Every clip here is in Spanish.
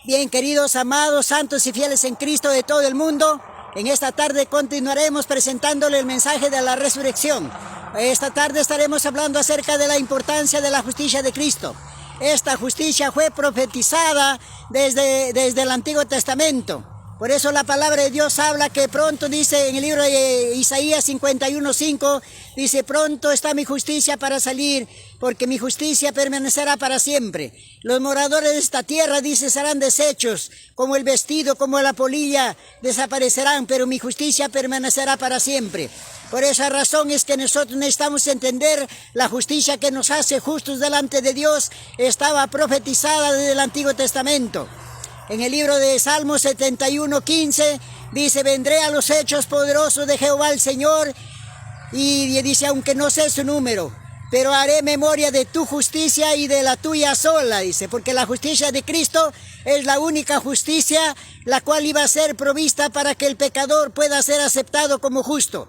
Bien, queridos, amados, santos y fieles en Cristo de todo el mundo, en esta tarde continuaremos presentándole el mensaje de la resurrección. Esta tarde estaremos hablando acerca de la importancia de la justicia de Cristo. Esta justicia fue profetizada desde el Antiguo Testamento. Por eso la palabra de Dios habla que pronto, dice en el libro de Isaías 51:5, dice: pronto está mi justicia para salir, porque mi justicia permanecerá para siempre. Los moradores de esta tierra, dice, serán deshechos, como el vestido, como la polilla, desaparecerán, pero mi justicia permanecerá para siempre. Por esa razón es que nosotros necesitamos entender la justicia que nos hace justos delante de Dios. Estaba profetizada desde el Antiguo Testamento. En el libro de Salmos 71:15 dice: vendré a los hechos poderosos de Jehová el Señor, y dice, aunque no sé su número, pero haré memoria de tu justicia y de la tuya sola, dice, porque la justicia de Cristo es la única justicia la cual iba a ser provista para que el pecador pueda ser aceptado como justo,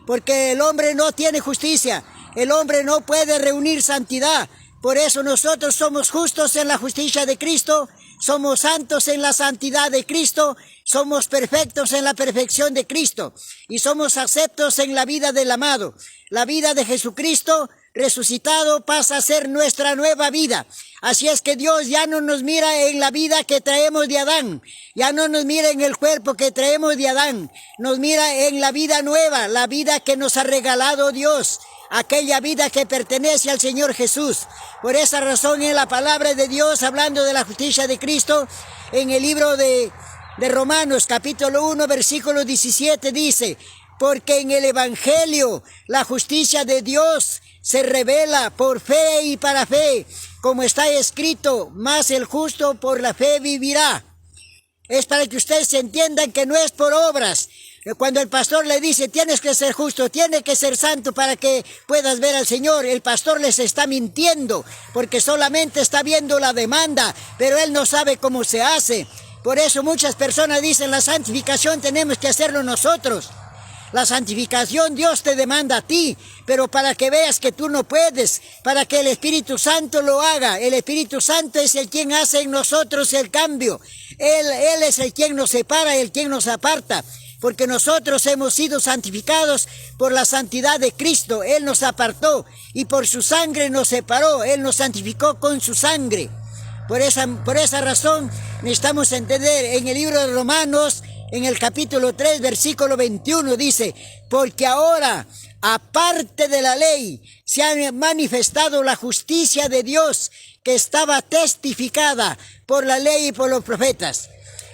porque el hombre no tiene justicia, el hombre no puede reunir santidad. Por eso nosotros somos justos en la justicia de Cristo, somos santos en la santidad de Cristo, somos perfectos en la perfección de Cristo y somos aceptos en la vida del amado. La vida de Jesucristo resucitado pasa a ser nuestra nueva vida. Así es que Dios ya no nos mira en la vida que traemos de Adán, ya no nos mira en el cuerpo que traemos de Adán, nos mira en la vida nueva, la vida que nos ha regalado Dios, aquella vida que pertenece al Señor Jesús. Por esa razón, en la palabra de Dios, hablando de la justicia de Cristo, en el libro de Romanos, capítulo 1, versículo 17, dice: porque en el Evangelio la justicia de Dios se revela por fe y para fe, como está escrito: mas el justo por la fe vivirá. Es para que ustedes entiendan que no es por obras. Cuando el pastor le dice: tienes que ser justo, tienes que ser santo para que puedas ver al Señor, el pastor les está mintiendo, porque solamente está viendo la demanda, pero él no sabe cómo se hace. Por eso muchas personas dicen: la santificación tenemos que hacerlo nosotros. La santificación Dios te demanda a ti, pero para que veas que tú no puedes, para que el Espíritu Santo lo haga. El Espíritu Santo es el quien hace en nosotros el cambio. Él es el quien nos separa, el quien nos aparta, porque nosotros hemos sido santificados por la santidad de Cristo. Él nos apartó y por su sangre nos separó. Él nos santificó con su sangre. Por esa razón necesitamos entender en el libro de Romanos, en el capítulo 3, versículo 21, dice: porque ahora, aparte de la ley, se ha manifestado la justicia de Dios, que estaba testificada por la ley y por los profetas.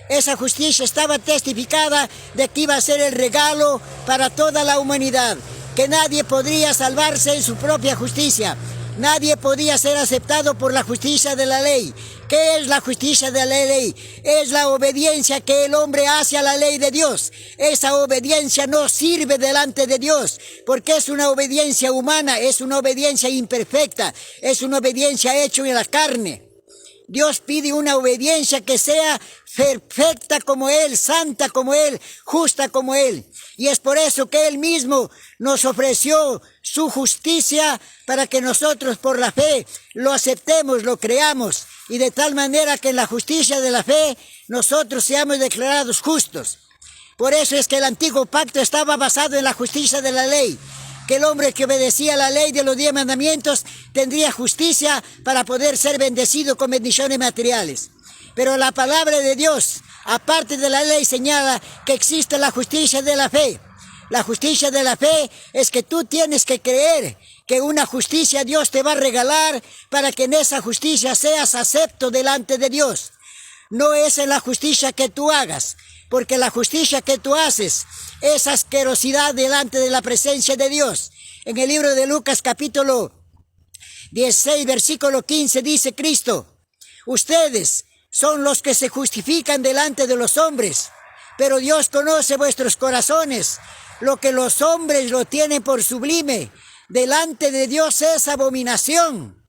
Esa justicia estaba testificada de que iba a ser el regalo para toda la humanidad, que nadie podría salvarse en su propia justicia. Nadie podía ser aceptado por la justicia de la ley. ¿Qué es la justicia de la ley? Es la obediencia que el hombre hace a la ley de Dios. Esa obediencia no sirve delante de Dios, porque es una obediencia humana, es una obediencia imperfecta, es una obediencia hecha en la carne. Dios pide una obediencia que sea perfecta como Él, santa como Él, justa como Él. Y es por eso que Él mismo nos ofreció su justicia para que nosotros por la fe lo aceptemos, lo creamos. Y de tal manera que en la justicia de la fe nosotros seamos declarados justos. Por eso es que el antiguo pacto estaba basado en la justicia de la ley. Que el hombre que obedecía la ley de los 10 mandamientos tendría justicia para poder ser bendecido con bendiciones materiales. Pero la palabra de Dios, aparte de la ley, señala que existe la justicia de la fe. La justicia de la fe es que tú tienes que creer que una justicia Dios te va a regalar para que en esa justicia seas acepto delante de Dios. No es en la justicia que tú hagas, porque la justicia que tú haces es asquerosidad delante de la presencia de Dios. En el libro de Lucas capítulo 16, versículo 15 dice Cristo: ustedes son los que se justifican delante de los hombres, pero Dios conoce vuestros corazones. Lo que los hombres lo tienen por sublime, delante de Dios es abominación.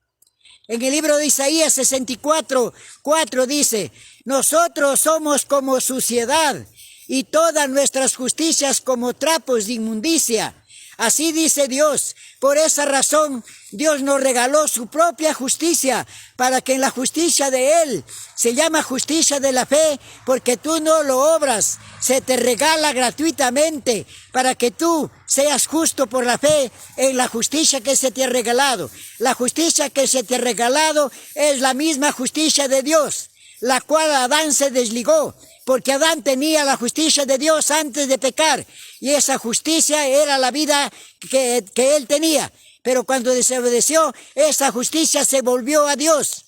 En el libro de Isaías 64:4 dice: nosotros somos como suciedad, y todas nuestras justicias como trapos de inmundicia. Así dice Dios. Por esa razón Dios nos regaló su propia justicia para que en la justicia de Él, se llama justicia de la fe porque tú no lo obras, se te regala gratuitamente para que tú seas justo por la fe en la justicia que se te ha regalado. La justicia que se te ha regalado es la misma justicia de Dios, la cual Adán se desligó, porque Adán tenía la justicia de Dios antes de pecar, y esa justicia era la vida que él tenía. Pero cuando desobedeció, esa justicia se volvió a Dios.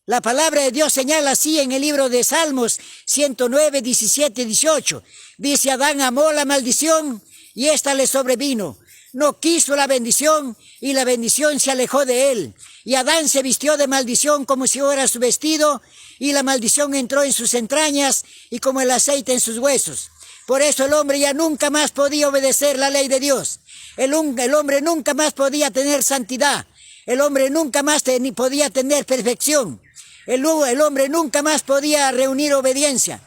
La palabra de Dios señala así en el libro de Salmos 109, 17, 18. Dice, Adán amó la maldición y ésta le sobrevino. No quiso la bendición y la bendición se alejó de él. Y Adán se vistió de maldición como si fuera su vestido, y la maldición entró en sus entrañas y como el aceite en sus huesos. Por eso el hombre ya nunca más podía obedecer la ley de Dios. El hombre nunca más podía tener santidad. El hombre nunca más podía tener perfección. El hombre nunca más podía reunir obediencia.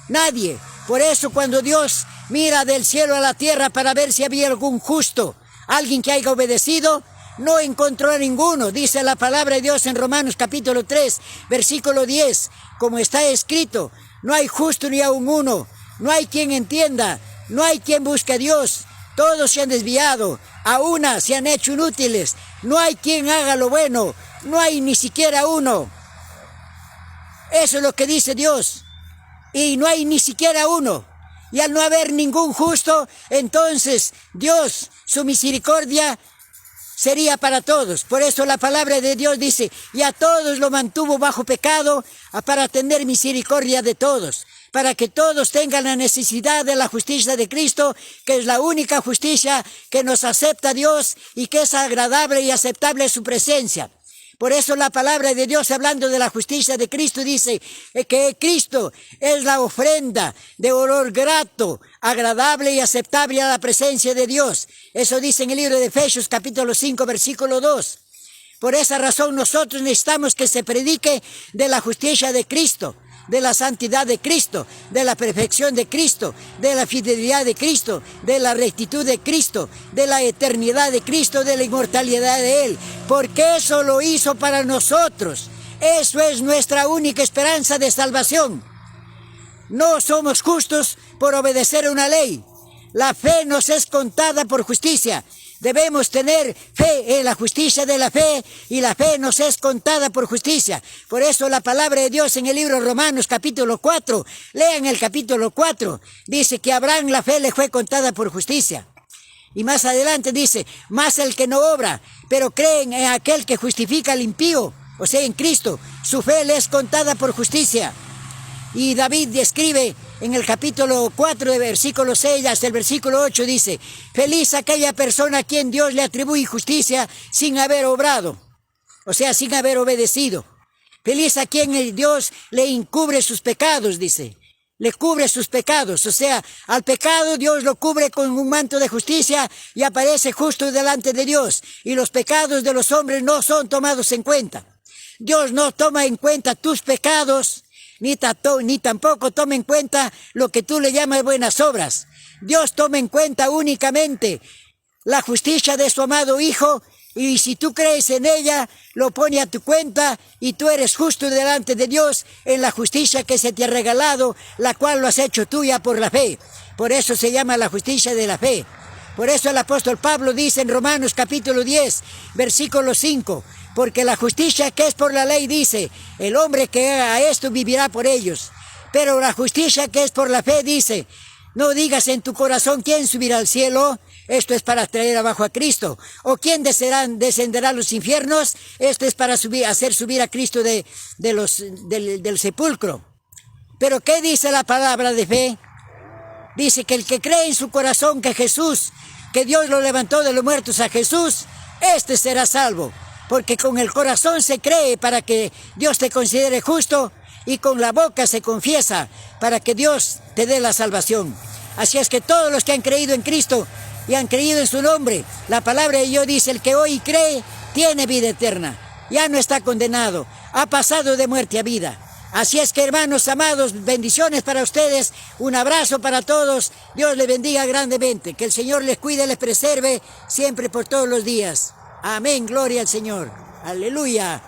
Nadie. Por eso cuando Dios mira del cielo a la tierra para ver si había algún justo, alguien que haya obedecido, no encontró a ninguno. Dice la palabra de Dios en Romanos capítulo 3, versículo 10, como está escrito, no hay justo ni aun uno, no hay quien entienda, no hay quien busque a Dios. Todos se han desviado, a una se han hecho inútiles, no hay quien haga lo bueno, no hay ni siquiera uno. Eso es lo que dice Dios, y no hay ni siquiera uno. Y al no haber ningún justo, entonces Dios, su misericordia sería para todos. Por eso la palabra de Dios dice, y a todos lo mantuvo bajo pecado para tener misericordia de todos, para que todos tengan la necesidad de la justicia de Cristo, que es la única justicia que nos acepta Dios y que es agradable y aceptable su presencia. Por eso la palabra de Dios, hablando de la justicia de Cristo, dice que Cristo es la ofrenda de olor grato, agradable y aceptable a la presencia de Dios. Eso dice en el libro de Efesios capítulo 5, versículo 2. Por esa razón nosotros necesitamos que se predique de la justicia de Cristo, de la santidad de Cristo, de la perfección de Cristo, de la fidelidad de Cristo, de la rectitud de Cristo, de la eternidad de Cristo, de la inmortalidad de Él, porque eso lo hizo para nosotros. Eso es nuestra única esperanza de salvación. No somos justos por obedecer una ley. La fe nos es contada por justicia. Debemos tener fe en la justicia de la fe, y la fe nos es contada por justicia. Por eso la palabra de Dios en el libro de Romanos capítulo 4, lean el capítulo 4, dice que a Abraham la fe le fue contada por justicia. Y más adelante dice, más el que no obra, pero cree en aquel que justifica al impío, o sea en Cristo, su fe le es contada por justicia. Y David escribe en el capítulo 4 de versículo 6 hasta el versículo 8, dice, feliz aquella persona a quien Dios le atribuye justicia sin haber obrado, o sea, sin haber obedecido. Feliz a quien Dios le encubre sus pecados, dice, le cubre sus pecados, o sea, al pecado Dios lo cubre con un manto de justicia y aparece justo delante de Dios, y los pecados de los hombres no son tomados en cuenta. Dios no toma en cuenta tus pecados, ni tampoco toma en cuenta lo que tú le llamas buenas obras. Dios toma en cuenta únicamente la justicia de su amado Hijo, y si tú crees en ella, lo pone a tu cuenta, y tú eres justo delante de Dios en la justicia que se te ha regalado, la cual lo has hecho tuya por la fe. Por eso se llama la justicia de la fe. Por eso el apóstol Pablo dice en Romanos capítulo 10, versículo 5, porque la justicia que es por la ley dice, el hombre que haga esto vivirá por ellos. Pero la justicia que es por la fe dice, no digas en tu corazón quién subirá al cielo, esto es para traer abajo a Cristo, o quién descenderá a los infiernos, esto es para hacer subir a Cristo del sepulcro. Pero ¿qué dice la palabra de fe? Dice que el que cree en su corazón que Dios lo levantó de los muertos a Jesús, este será salvo. Porque con el corazón se cree para que Dios te considere justo, y con la boca se confiesa para que Dios te dé la salvación. Así es que todos los que han creído en Cristo y han creído en su nombre, la palabra de Dios dice, el que hoy cree tiene vida eterna, ya no está condenado, ha pasado de muerte a vida. Así es que, hermanos amados, bendiciones para ustedes, un abrazo para todos, Dios les bendiga grandemente, que el Señor les cuide, les preserve siempre por todos los días. Amén, gloria al Señor. Aleluya.